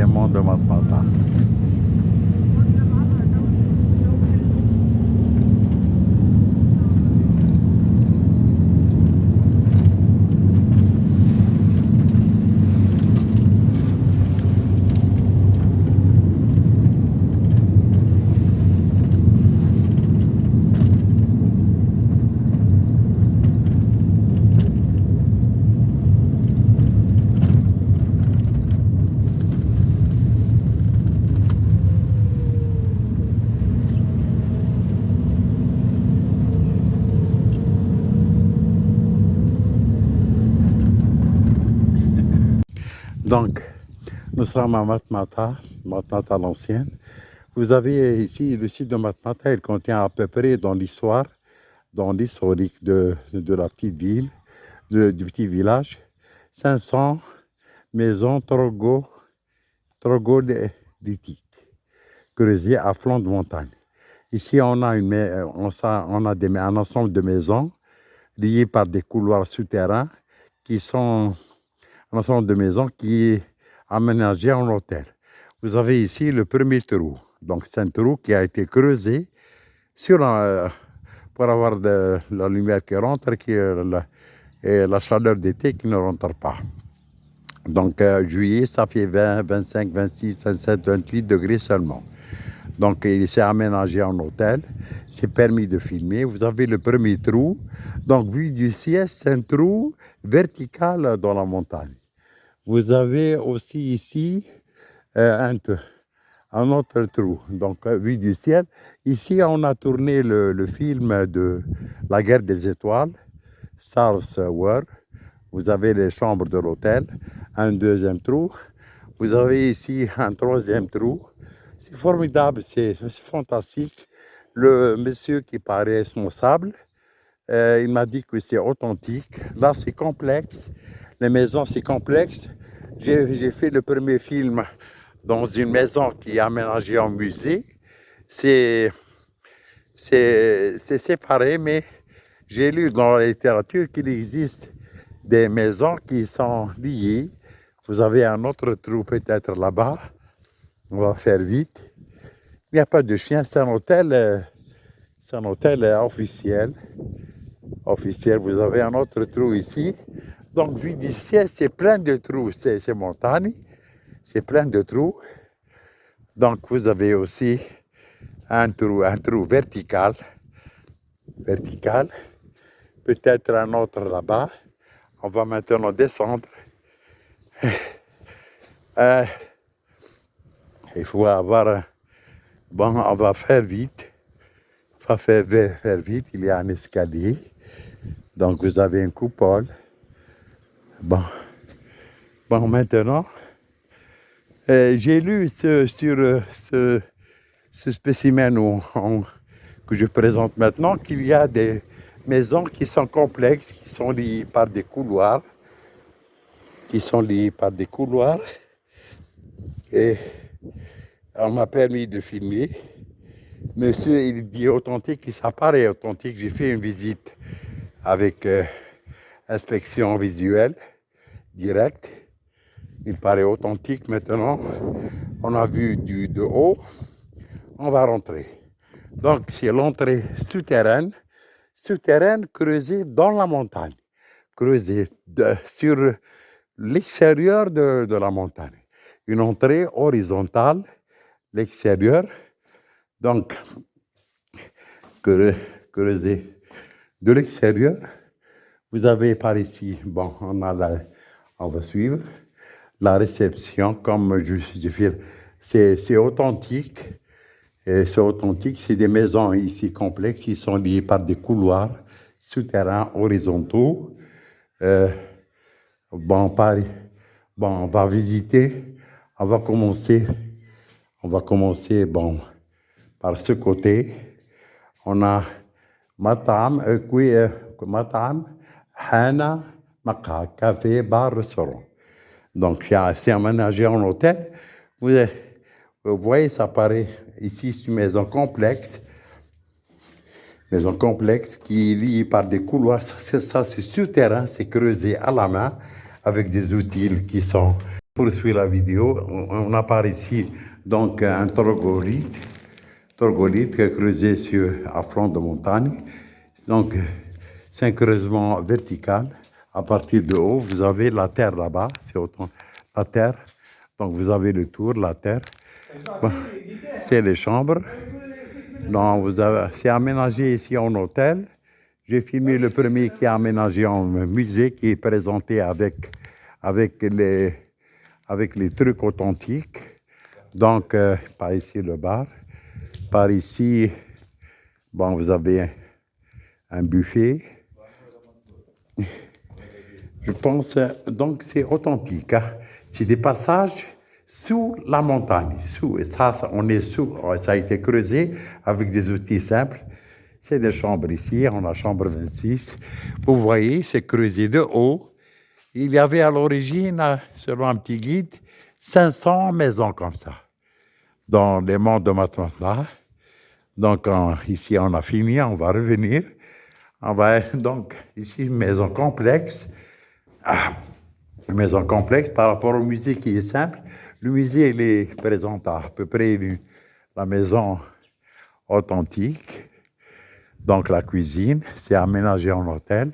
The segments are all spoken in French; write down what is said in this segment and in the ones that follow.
département de Matmata. Donc, nous sommes à Matmata, Matmata l'ancienne. Vous avez ici le site de Matmata, il contient à peu près dans l'histoire, dans l'historique de la petite ville, du petit village, 500 maisons troglodytiques, creusées à flanc de montagne. Ici, on a un ensemble de maisons liées par des couloirs souterrains qui sont un ensemble de maisons qui est aménagé en hôtel. Vous avez ici le premier trou. Donc, c'est un trou qui a été creusé pour avoir de la lumière qui rentre et la chaleur d'été qui ne rentre pas. Donc, juillet, ça fait 20, 25, 26, 27, 28 degrés seulement. Donc, il s'est aménagé en hôtel. C'est permis de filmer. Vous avez le premier trou. Donc, vue du ciel, c'est un trou vertical dans la montagne. Vous avez aussi ici un autre trou. Donc, vue du ciel. Ici, on a tourné le film de La guerre des étoiles, Star Wars. Vous avez les chambres de l'hôtel. Un deuxième trou. Vous avez ici un troisième trou. C'est formidable, c'est fantastique. Le monsieur qui paraît responsable, il m'a dit que c'est authentique. Là, c'est complexe. Les maisons, c'est complexe. J'ai fait le premier film dans une maison qui est aménagée en musée. C'est séparé, mais j'ai lu dans la littérature qu'il existe des maisons qui sont liées. Vous avez un autre trou peut-être là-bas. On va faire vite. Il n'y a pas de chien, c'est un hôtel officiel. Officiel, vous avez un autre trou ici. Donc, vue du ciel, c'est plein de trous. C'est montagne, c'est plein de trous. Donc, vous avez aussi un trou vertical. Vertical. Peut-être un autre là-bas. On va maintenant descendre. Il faut avoir... Bon, on va faire vite. On va faire vite. Il y a un escalier. Donc, vous avez une coupole. Bon, maintenant, j'ai lu sur ce spécimen que je présente maintenant qu'il y a des maisons qui sont complexes, qui sont liées par des couloirs. Et on m'a permis de filmer. Monsieur, il dit authentique, ça paraît authentique. J'ai fait une visite avec inspection visuelle directe. Il paraît authentique maintenant. On a vu de haut. On va rentrer. Donc, c'est l'entrée souterraine creusée dans la montagne, creusée sur l'extérieur de la montagne. Une entrée horizontale, l'extérieur, donc creusée de l'extérieur. Vous avez par ici, bon, on va suivre la réception, comme je fais, c'est authentique. Et c'est authentique, c'est des maisons ici complexes qui sont liées par des couloirs souterrains horizontaux. On va visiter, on va commencer par ce côté. On a Matam, Hana, Maka, café, bar, restaurant. Donc, c'est aménagé en hôtel. Vous voyez, ça paraît ici, c'est une maison complexe qui est liée par des couloirs. Ça c'est souterrain, c'est creusé à la main avec des outils qui sont Poursuit la vidéo. On a par ici donc un torgolite creusé sur un flanc de montagne. Donc, c'est un creusement vertical. À partir de haut, vous avez la terre là-bas. C'est autant la terre. Donc, vous avez le tour, la terre. Bon, c'est les chambres. Donc, c'est aménagé ici en hôtel. J'ai filmé le premier qui est aménagé en musée, qui est présenté avec les trucs authentiques. Donc, par ici le bar. Par ici, bon, vous avez un buffet. Je pense, donc c'est authentique. Hein? C'est des passages sous la montagne. Et ça, on est sous. Ça a été creusé avec des outils simples. C'est des chambres ici. On a la chambre 26. Vous voyez, c'est creusé de haut. Il y avait à l'origine, selon un petit guide, 500 maisons comme ça, dans les monts de Matmata. Donc, ici, on a fini, on va revenir. Donc, ici, une maison complexe. Une maison complexe par rapport au musée qui est simple. Le musée, il est présente à peu près la maison authentique. Donc, la cuisine, c'est aménagé en hôtel.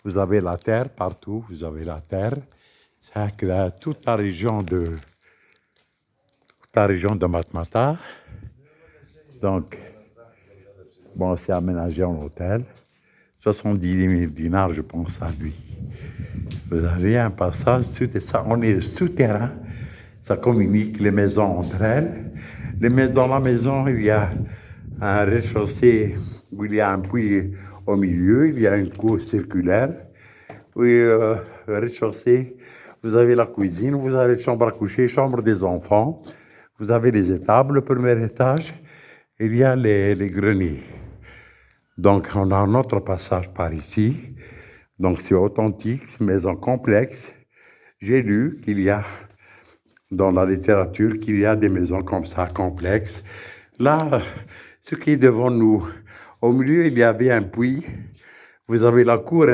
Vous avez la terre partout, vous avez la terre. C'est toute la région de Matmata. Donc, bon, c'est aménagé en hôtel. 70 000 dinars, je pense, à lui. Vous avez un passage, on est souterrain. Ça communique les maisons entre elles. Dans la maison, il y a un rez-de-chaussée où il y a un puits au milieu, il y a une cour circulaire. Puis, rez-de-chaussée, vous avez la cuisine, vous avez la chambre à coucher, chambre des enfants. Vous avez les étables, le premier étage, il y a les greniers. Donc, on a un autre passage par ici. Donc, c'est authentique, c'est une maison complexe. J'ai lu qu'il y a, dans la littérature, qu'il y a des maisons comme ça, complexes. Là, ce qui est devant nous, au milieu, il y avait un puits. Vous avez la cour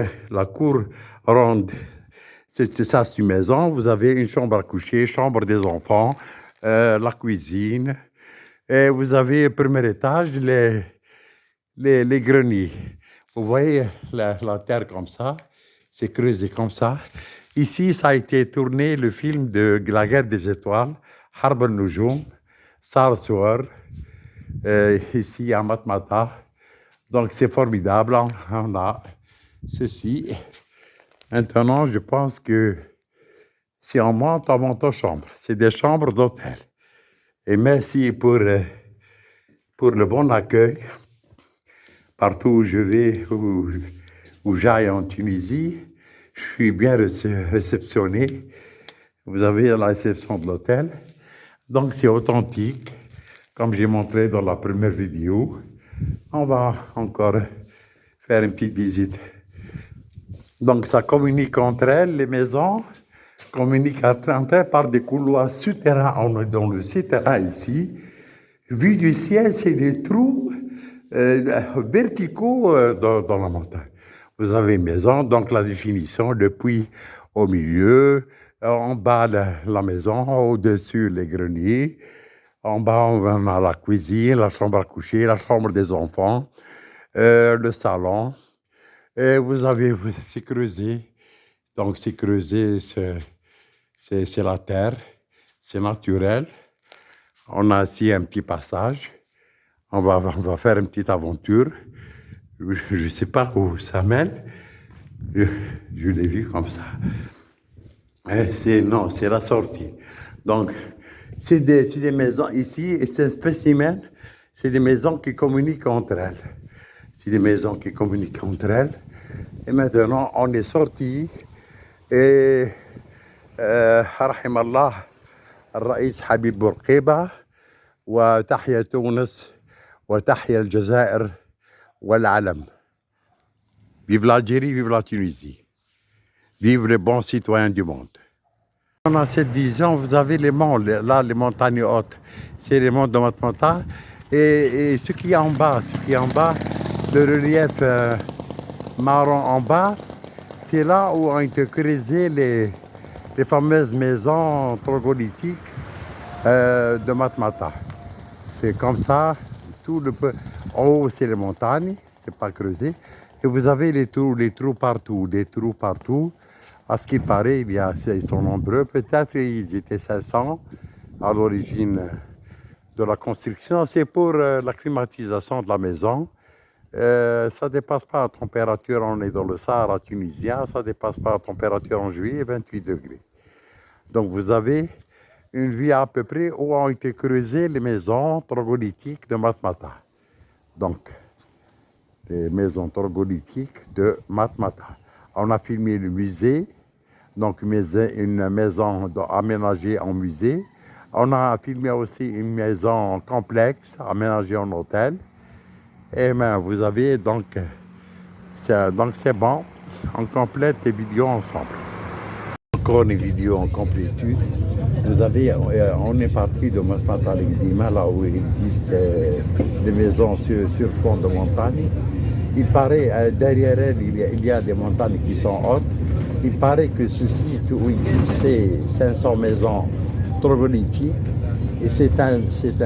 ronde. Ça, c'est une maison. Vous avez une chambre à coucher, chambre des enfants, la cuisine. Et vous avez, au premier étage, les greniers. Vous voyez la terre comme ça, c'est creusé comme ça. Ici, ça a été tourné, le film de la guerre des étoiles, Harb al-Noujoum, Sarsouar, ici à Matmata. Donc, c'est formidable. On a ceci. Maintenant, je pense que si on monte aux chambres. C'est des chambres d'hôtel. Et merci pour le bon accueil. Partout où je vais, où j'aille en Tunisie, je suis bien réceptionné. Vous avez la réception de l'hôtel. Donc, c'est authentique, comme j'ai montré dans la première vidéo. On va encore faire une petite visite. Donc, ça communique entre elles, les maisons communiquent entre elles par des couloirs souterrains. On est dans le souterrain ici. Vu du ciel, c'est des trous verticaux dans la montagne. Vous avez une maison, donc la définition, le puits au milieu, en bas la maison, au-dessus les greniers, en bas on a la cuisine, la chambre à coucher, la chambre des enfants, le salon. Et c'est creusé. Donc c'est creusé, c'est la terre, c'est naturel. On a ici un petit passage. On va faire une petite aventure. Je ne sais pas où ça mène. Je l'ai vu comme ça. C'est la sortie. Donc, c'est des maisons ici, et c'est un spécimen. C'est des maisons qui communiquent entre elles. C'est des maisons qui communiquent entre elles. Et maintenant, on est sorti. Et, رحم الله الرئيس حبيب بورقيبة وتحيا تونس وتحيا الجزائر والعلم. Vive l'Algérie, vive la Tunisie. Vive les bons citoyens du monde. Dans cette vision, vous avez les monts, là, les montagnes hautes. C'est les monts de Matmata. Et ce qui est en bas, le relief marron en bas, c'est là où ont été creusés les fameuses maisons troglodytiques de Matmata. C'est comme ça, en haut c'est les montagnes, c'est pas creusé, et vous avez les trous partout, des trous partout. À ce qu'il paraît, ils sont nombreux, peut-être ils étaient 500 à l'origine de la construction. C'est pour la climatisation de la maison. Ça ne dépasse pas la température, on est dans le Sahara tunisien, ça ne dépasse pas la température en juillet, 28 degrés. Donc vous avez une vue à peu près où ont été creusées les maisons troglodytiques de Matmata. Donc, les maisons troglodytiques de Matmata. On a filmé le musée, donc une maison aménagée en musée. On a filmé aussi une maison complexe aménagée en hôtel. Et bien, vous avez donc c'est bon, on complète les vidéos ensemble. Encore une vidéo en complétude. Vous avez, on est parti de Matmata al-Qdima, là où il existe des maisons sur fond de montagne. Il paraît, derrière elle, il y a des montagnes qui sont hautes. Il paraît que ce site où il existait 500 maisons troglodytiques, et c'est un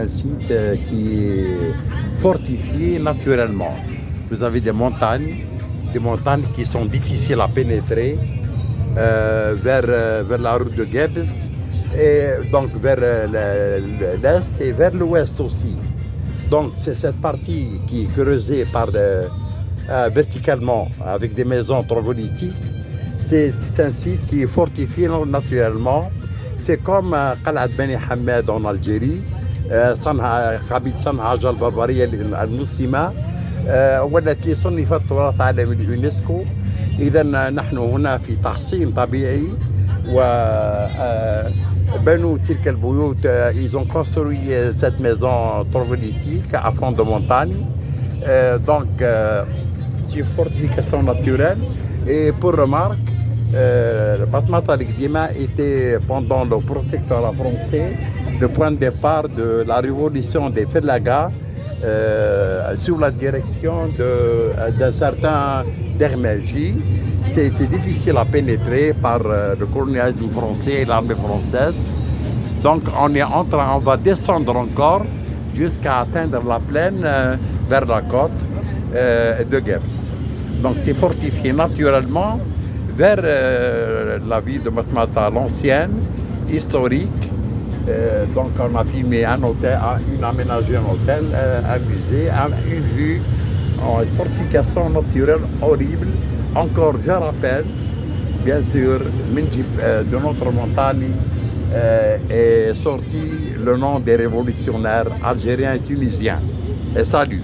site qui est fortifié naturellement. Vous avez des montagnes qui sont difficiles à pénétrer vers la route de Guebes, et donc vers l'est et vers l'ouest aussi. Donc c'est cette partie qui est creusée verticalement avec des maisons troglodytiques. C'est un site qui est fortifié naturellement. C'est comme Qal'at Beni Hamed en Algérie, قبيلة صنعاجة البربرية المسلمة والتي صنفت تراث عالمي اليونسكو. إذا نحن هنا في تحصين طبيعي، وبنوا تلك البيوت. Ils ont construit cette maison troglodytique à fond de montagne. Donc, c'est une fortification naturelle. Et pour remarque, Matmata al-Qdima était, pendant le protectorat français, le point de départ de la révolution des Félagas sous la direction d'un certain Dermeji. C'est difficile à pénétrer par le colonialisme français et l'armée française. Donc on va descendre encore jusqu'à atteindre la plaine vers la côte de Guebes. Donc c'est fortifié naturellement vers la ville de Matmata, l'ancienne, historique. Donc on a filmé un hôtel, aménagé un hôtel, un musée, une vue, une fortification naturelle horrible. Encore, je rappelle, bien sûr, de notre montagne est sorti le nom des révolutionnaires algériens et tunisiens. Et salut!